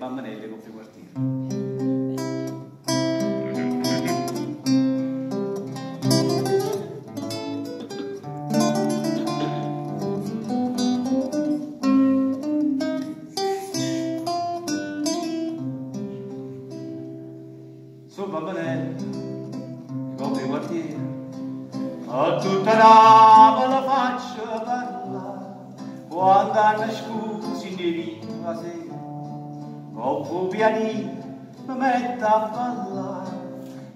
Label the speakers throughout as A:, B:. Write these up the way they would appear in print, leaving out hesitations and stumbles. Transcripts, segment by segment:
A: bambanelle con più quartiere. Su bambanelle con più quartiere, a tutta la faccia parlare, quando hanno scusi di viva sera, con fu pianino mi metto a ballare,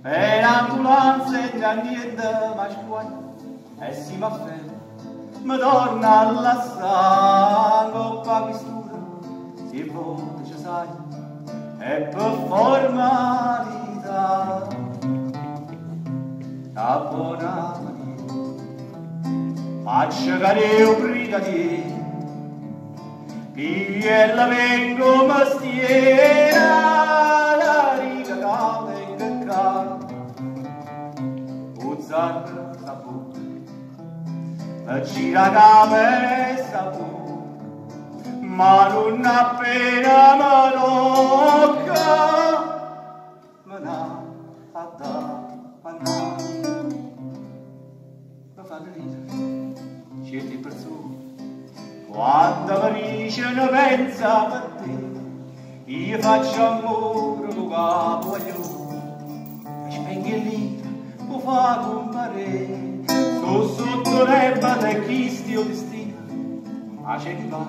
A: per ambulanza e da niente ma squaglia, e si m'afferra, mi torna alla sangue, pa questura, si vuole ci sai, e per formalità, a buona maniera, faccia che un brigadiere, pigliella vengo mestiera, la riga calda e che calda, uzzarra sapore, la gira cama e sapore, ma non appena me tocca, me n'ha fatta andare, mi fa ridere certe persone. Quando mi dice ne pensa per te, io faccio amore con capo agli occhi, e spengo il litro, lo fa comparire, sotto l'erba da chi stia destino, ma c'è chi va,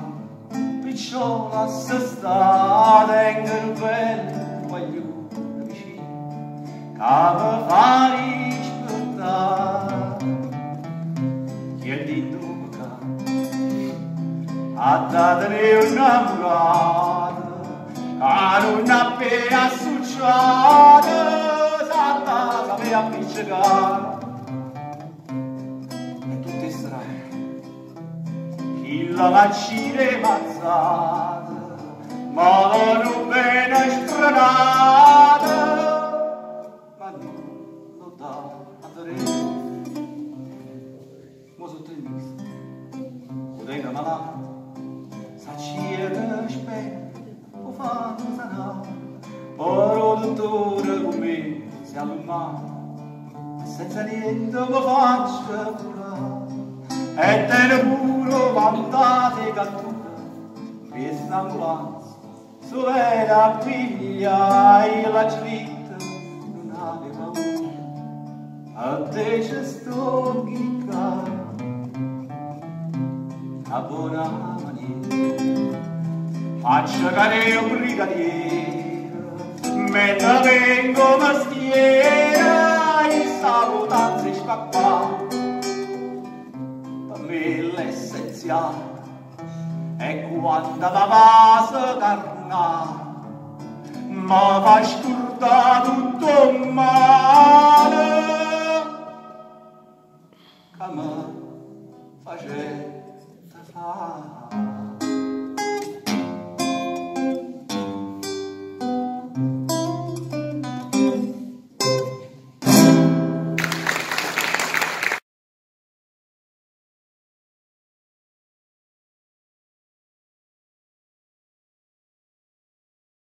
A: picciola se sta, tengo il bello guaglione vicino, che mi fa rispettare, chiedendo a datene innamorata, a non appena succiata, salta, sapeva appiccicare. E tutte strane, chi la vaccine mazzata, ma non bene stradata, ma non lo dà a dare. Ma sotto il misto, poteva malato, s'acciega spenta, o fanno sanare, ora il dottore con me si allumma, senza niente mi faccio curare, e te ne puro vantate cattura, questa ambulanza, sulle la piglia e la slitta, non aveva paura, a te c'è sto chiccato, a buona faccia che un brigadiere, mentre vengo mestiera, il salutanza è scappato. Per me l'essenziale è quando va base carnale, ma fa scurtare tutto male.